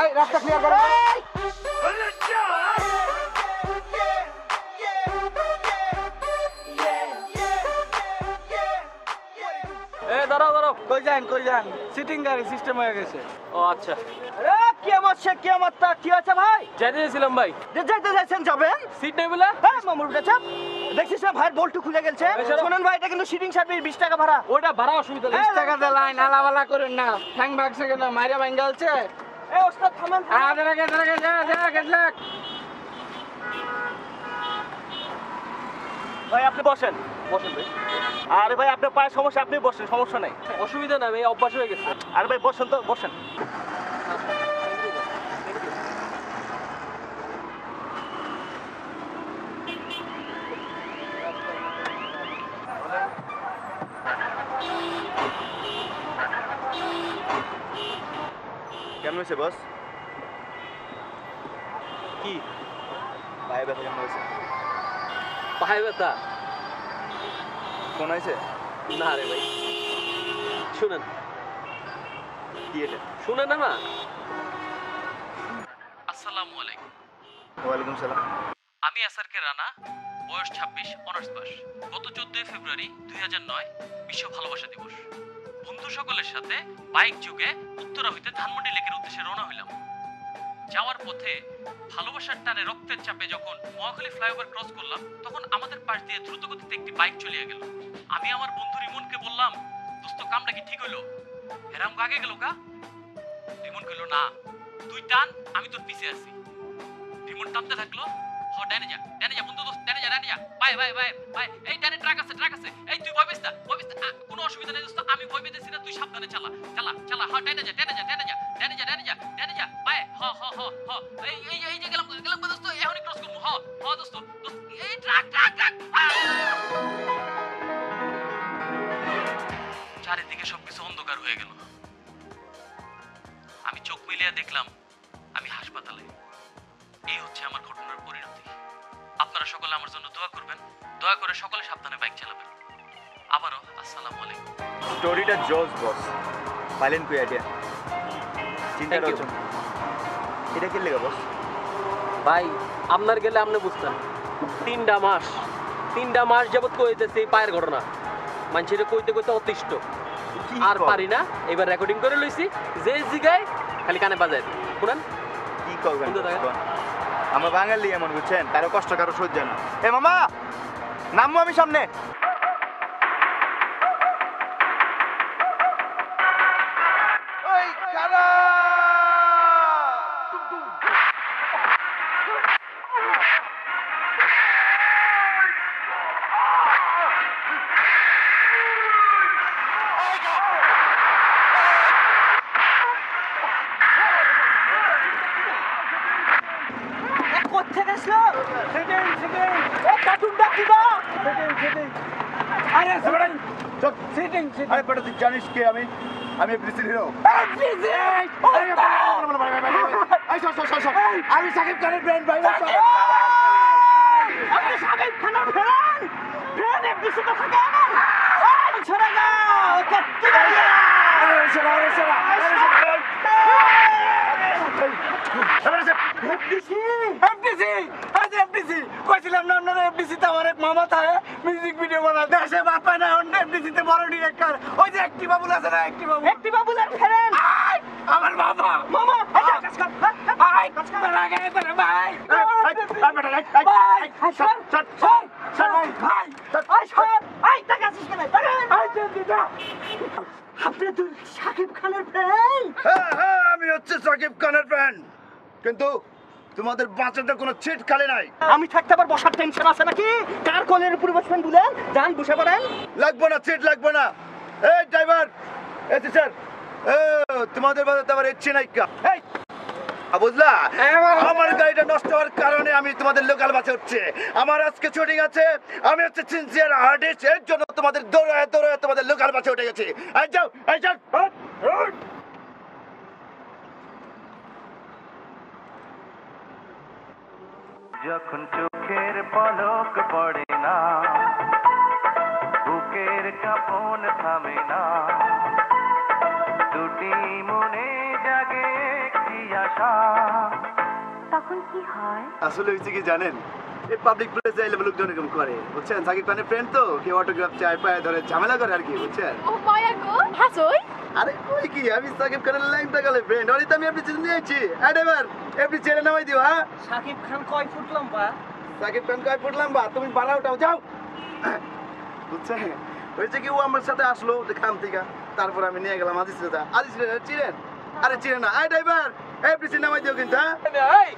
B: এই রাস্তা ক্লিয়ার করো।
C: দাঁড়াও কই যান দেন, সিটিং গাড়ি সিস্টেম হয়ে গেছে।
I: ও আচ্ছা,
C: আরে কিয়ামত সে কিয়ামতটা কি আছে ভাই?
I: জানিয়েছিলাম ভাই,
C: যেতে যাচ্ছেন যাবেন?
I: সিট নেই বলে।
C: হ্যাঁ মামুর উঠেছে, দেখছিস না ভাইয়ের বল্টু খুলে গেছে। শোনেন ভাই, এটা কিন্তু সিটিং সার্ভিস 20 টাকা ভাড়া।
I: ওটা ভাড়া অসুবিধা নেই।
B: 20 টাকা দিয়ে লাইন আলাবালা করেন না, ঠ্যাং ভাগছে কেন, মাইরা ভাঙ্গালছে।
C: এই ওস্তাদ থামেন। ভাই আপনি বসেন।
I: বসেন ভাই,
C: আরে ভাই আপনার পায়ে সমস্যা, আপনি বসেন, সমস্যা নাই।
I: অসুবিধা নাই, এই অভ্যাস হয়ে গেছে।
C: আরে ভাই বসেন তো, বসেন।
E: কেমন হয়েছে বস?
C: কি
E: পায়ে ব্যথা কেমন হয়েছে?
I: পায়ে ব্যথা?
E: ফোন হয়েছে?
I: না রে ভাই, শুনেন।
E: কি এটা?
I: শুনেন না? আসসালামু আলাইকুম।
E: ওয়ালাইকুম সালাম।
I: আমি এসআরকে রানা, বয়স 26, অনার্স পাস। গত 14 ফেব্রুয়ারি 2009 বিশ্ব ভালোবাসা দিবস। বন্ধু সকলের সাথে বাইক যুগে উত্তরা হইতে ধানমন্ডি লেকের উদ্দেশ্যে রওনা হইলাম। যাওয়ার পথে ভালোবাসার টানে রক্তের চাপে যখন মহাখালী ফ্লাইওভার ক্রস করলাম, তখন আমাদের পাশ দিয়ে দ্রুত গতিতে একটি বাইক চলিয়ে গেল। আমি আমার বন্ধু রিমনকে বললাম, দোস্ত কামটা কি ঠিক হইলো? এরাম আগে গেল কা? রিমন কইল, না তুই টান, আমি তোর পিছে আছি। রিমন টানতে থাকলো। হ ডানে যা বন্ধু, দোস্ত ডানে যা। ভাই এই ডানে ট্রাক আছে। এই তুই ভয় পেস না, কোনো অসুবিধা নেই দোস্ত, আমি ভয় পেতেছি না, তুই সাবধানে চালা। হ ডানে যা ভাই। হ এই যে গেলাম দোস্ত, এখনই ক্রস করব। হ দোস্ত এই ট্রাক। চারিদিকে সবকিছু অন্ধকার হয়ে গেল। আমি চোখ মিলিয়ে দেখলাম আমি হাসপাতালে। এই হচ্ছে আমার ঘটনার পরিণতি। আপনারা সকলে আমার জন্য দোয়া করবেন। দয়া করে সকলে সাবধানে বাইক চালাবেন। আবারও আসসালামু আলাইকুম।
E: স্টোরিটা জোস বস। পাইলেন কই আইডিয়া? চিন্তা
I: Thank you.
E: করছেন এটা কি লেগা বস?
I: ভাই আপনার গেলে আপনি বুঝতেন। 3টা মাস যাবত কইতেছে এই পায়ের ঘটনা। মানুষের কইতে অতিষ্ঠ
E: কি
I: আর
E: কর?
I: পারি না। এবার রেকর্ডিং করে লইছি, যে জিগায় খালি কানে বাজায় শুনেন।
E: কি করবেন?
I: শুনতে থাকেন।
E: বস? আমরা বাঙালি এমন বুঝছেন, কারো কষ্ট কারো সহ্য না। এ মামা নামবো আমি সামনে।
F: ওই কারা
C: কোথেকে আসলো? কার্টুনটা কি গো?
E: আরে বেটা তুই জানিস কে আমি? আমি ব্রিসিল হিরো।
F: আমি সাকিব খানের ব্র্যান্ড ভাই।
C: আপনি সাকিব খানের ফ্যান? ফ্যান এপিসোড থাকে আমার। ছেড়ে দাও, কত্তি গেছে।
B: কইছিলাম না আপনারা এফডিসি তে আমার এক মামা থাকে, মিউজিক ভিডিও বানায়, দেশে বাদ পায় না, অন্য এফডিসি তে বড় ডিরেক্টর। ওই যে একটি বাবুল আছে না, একটি
C: বাবুলের ফ্যান
B: আমার মামা।
C: মামা
B: আই লাগে ভাই।
C: আপনি তো সাকিব খানের ফ্যান?
F: হ্যাঁ আমি হচ্ছে সাকিব খানের ফ্যান, কিন্তু তোমাদের বাঁচাতে কোনো ছিট খালি নাই।
C: আমি থাকতে আবার বসার টেনশন আছে নাকি? কার কোলের উপরে বসবেন বলেন? যান বসে পড়েন।
F: লাগবে না, ছিট লাগবে না। এই ড্রাইভার, এই স্যার, তোমাদের বাজাতে আবার ইচ্ছে নাই কা? এই বুঝলা, আমার গাড়িটা নষ্ট হওয়ার কারণে আমি তোমাদের লোকাল বাসে উঠছে। আমার আজকে শুটিং আছে, আমি হচ্ছে সিনসিয়ার আর্টিস্ট, এর জন্য তোমাদের দৌড়ায় তোমাদের লোকাল বাসে উঠে গেছি। এই যাও, এই যাও।
J: যখন চোখের পলক পড়ে না, বুকের কাঁপন থামে না, দুটি মনে জাগে একটি আশা।
G: তখন কি হয়?
F: আসলে হয়েছে কি জানেন, এই পাবলিক প্লেসে এলে লোকজন এরকম করে, বুঝছেন? সাকিব খানের ফ্রেন্ড তো, কেউ অটোগ্রাফ চায়, পায়ে ধরে ঝামেলা করে আর কি, বুঝছেন?
G: ও মায়া গো, হাসোই
E: আরে কই কি আমি সাকিব খানের ল্যাংটা গালে ফ্রেন্ড অরি তো আমি আপনি চিনে নিয়েছি ড্রাইভার আপনি ছেড়ে নামাই দিও হ্যাঁ
C: সাকিব খান কয় ফুট লম্বা?
E: সাকিব খান কয় ফুট লম্বা তুমি বাড়া উঠাও যাও বুঝছে হয়েছে কি ও আমার সাথে আসলো খান থেকে তারপর আমি নিয়ে গেলাম আজিজ রেজা চিনেন আরে চিনে না আই ড্রাইভার আপনি চিনে নামাই দিও কিন্তু হ্যাঁ
B: এই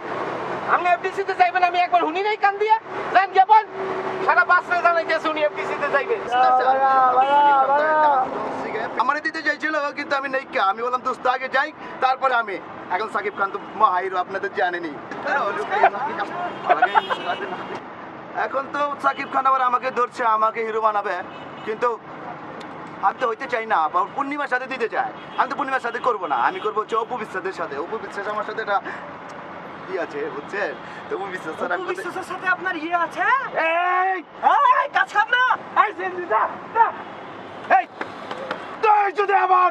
B: আপনি এফডিসিতে যাইবেন আমি একবার শুনি নাই কান দিয়া যান যাবেন সারা বাসে জানাইতেছে উনি এফডিসিতে যাইবেন
E: আমার দিতে চাইছিল কিন্তু আমি নেই আমি বললাম দোস্ত আগে যাই তারপরে আমি এখন সাকিব খান তো মহাহিরো আপনাদের জানেনি এখন তো সাকিব খান আবার আমাকে ধরছে আমাকে হিরো বানাবে কিন্তু আমি তো হইতে চাই না পূর্ণিমার সাথে দিতে চাই আমি তো পূর্ণিমার সাথে করবো না আমি করবো হচ্ছে অপু বিশ্বাসের সাথে অপু বিশ্বাস আমার সাথে এটা কি আছে বুঝছেন তো অপু বিশ্বাস স্যার আমি
C: বিশ্বাসের সাথে আপনার ইয়ে আছে?
E: এই
C: এই কাছাম না, এই জিন্দা
E: এই তুই যদি আমার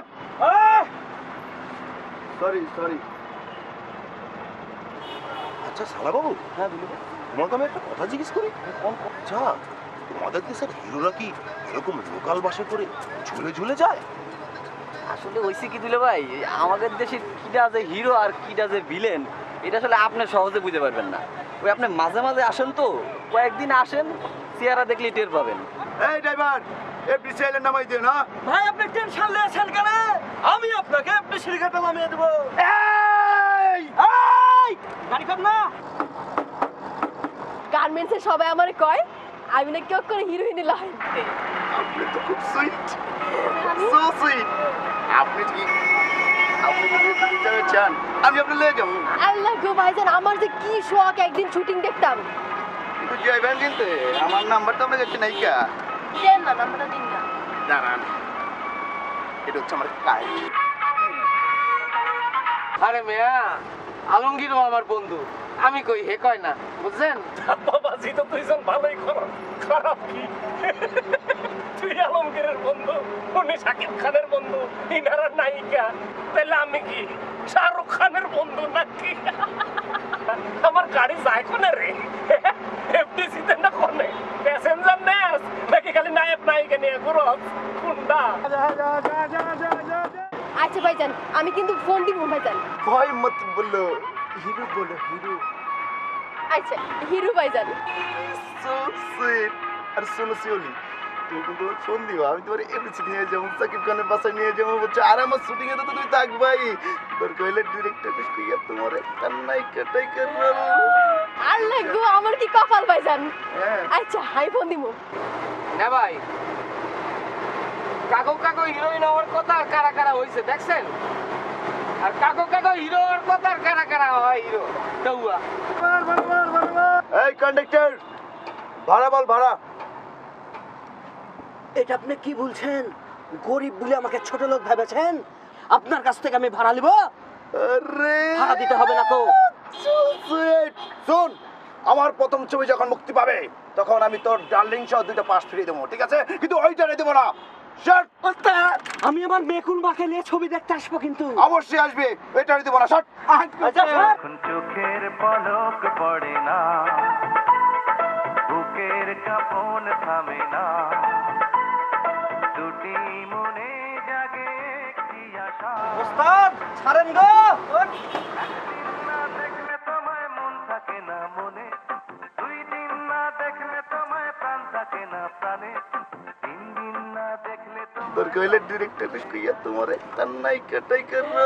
E: সরি আচ্ছা সালা বাবু হ্যাঁ বলুন তোমাকে আমি একটা কথা জিজ্ঞেস করি আচ্ছা তোমাদের দেশের হিরোরা কি এরকম লোকাল বাসে করে ঝুলে ঝুলে যায়
I: আসলে হইছে কি দিলে ভাই আমাদের দেশে কিটা যে হিরো আর কিটা যে ভিলেন এটা আসলে আপনি সহজে বুঝতে পারবেন না ওই আপনি মাঝে মাঝে আসেন তো কয়েকদিন আসেন চেহারা দেখলে টের পাবেন
E: এই ড্রাইভার এফডি সেলের নামাই দিও না
C: ভাই আপনি টেনশন নিয়েছেন কেন? আমি আপনাকে আপনি সিঁড়িঘাটে নামিয়ে দেবো।
E: এই
C: এই গাড়ি কর না।
G: গার্মেন্টসে সবাই আমারে কয় আমি নাকি করে হিরোইনি লাইন
E: আপনি তো খুব সুইট সো সুইট আপনি কি চান আমি আপনি লে যাবো
G: আল্লাহ গো ভাইজান আমার যে কি শখ একদিন শুটিং দেখতাম
E: কিন্তু যাইবেন কিন্তু আমার নাম্বার তো আপনার কাছে নাই কা
G: দেন না নাম্বারটা দিন না
E: দাঁড়ান এটা হচ্ছে আমার কাজ
B: আরে মেয়া আলমগীরও আমার বন্ধু আমি কই হে কয় না বুঝছেন
D: বাবাজি তো দুইজন ভালোই করো খারাপ কি তুই আলমগীরের বন্ধু উনি শাকিব খানের বন্ধু ইনারা নায়িকা তাহলে আমি কি শাহরুখ খানের বন্ধু নাকি আমার গাড়ি যায় কোনে রে এফডিসিতে না কোনে প্যাসেঞ্জার নেস নাকি খালি নায়ক নায়িকা নিয়ে ঘুরো কুন্ডা
G: আচ্ছা ভাইজান আমি কিন্তু ফোন দিব ভাইজান
E: ভয় মত বলো হিরো বলো হিরো
G: আচ্ছা হিরো ভাইজান
E: সো সুইট আর শোনো শিওলি তুমি কিন্তু ফোন দিবা আমি তোমার এমনি নিয়ে যাবো সাকিব খানের বাসায় নিয়ে যাবো বলছো আর আমার শুটিং এ তো তুমি থাকবাই দরকার হলে ডিরেক্টর কইয়া তোমার কান্নাই কাটাই করবো
G: আল্লাহ গো আমার কি কপাল ভাইজান
E: হ্যাঁ
G: আচ্ছা হাই ফোন দিব
B: না ভাই কাকো কাকো হিরোইন হওয়ার কথা আর কারা কারা হইছে দেখছেন আর কাকো কাকো হিরো হওয়ার কথা আর কারা কারা হয় হিরো দৌয়া
E: এই কন্ডাক্টর ভাড়া বল ভাড়া
C: এটা আপনি কি বলছেন? গরিব বলে আমাকে ছোট লোক ভেবেছেন? আপনার কাছ থেকে আমি ভাড়া নিব?
E: আরে
C: ভাড়া দিতে হবে না তো।
E: সুইট শুন আমার প্রথম ছবি যখন মুক্তি পাবে তখন আমি তোর ডার্লিং সহ 2টা পাস ফিরিয়ে দেবো ঠিক আছে কিন্তু ওইটা দেবো না শার্ট
C: ওস্তাদ আমি আমার মেকুন বাকে নিয়ে ছবি দেখতে আসবো কিন্তু।
E: অবশ্যই আসবে এটা দেবো না শার্ট
C: আচ্ছা স্যার।
J: এখন চোখের পলক পড়ে না বুকের কাঁপন থামে না দুটি মনে জাগে একটি আশা
C: ওস্তাদ ছাড়েন গো।
J: একদিন না দেখলে তোমায় মন থাকে না মনে 2 দিন না দেখলে তোমায় প্রাণ থাকে না প্রাণে 3 দিন না দেখলে
E: তোর কইলে ডিরেক্টর কইয়া তোমার কান্নাই কাটাই করবো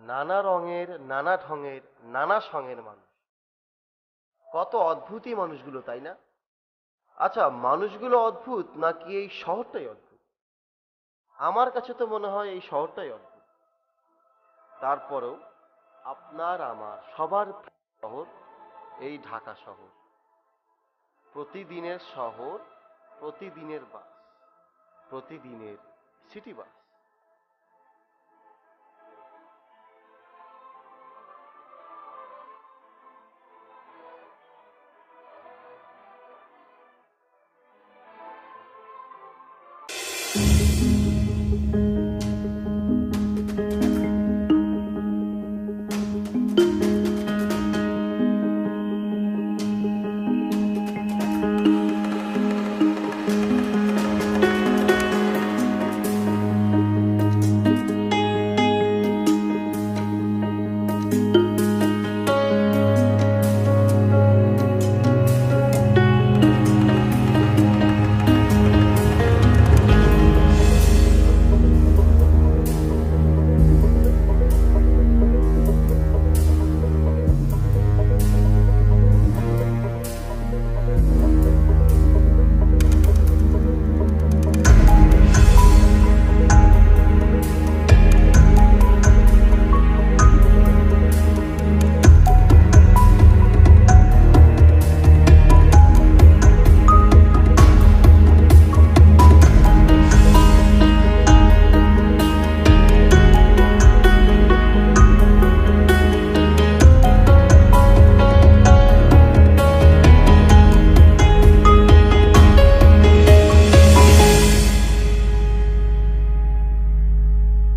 A: নানা রঙের, নানা ঢঙের, নানা সঙের মানুষ। কত অদ্ভুতই মানুষগুলো, তাই না? আচ্ছা, মানুষগুলো অদ্ভুত নাকি এই শহরটাই অদ্ভুত? আমার কাছে তো মনে হয় এই শহরটাই অদ্ভুত। তারপরেও আপনার আমার সবার প্রিয় শহর এই ঢাকা শহর। প্রতিদিনের শহর, প্রতিদিনের বাস, প্রতিদিনের সিটি বাস।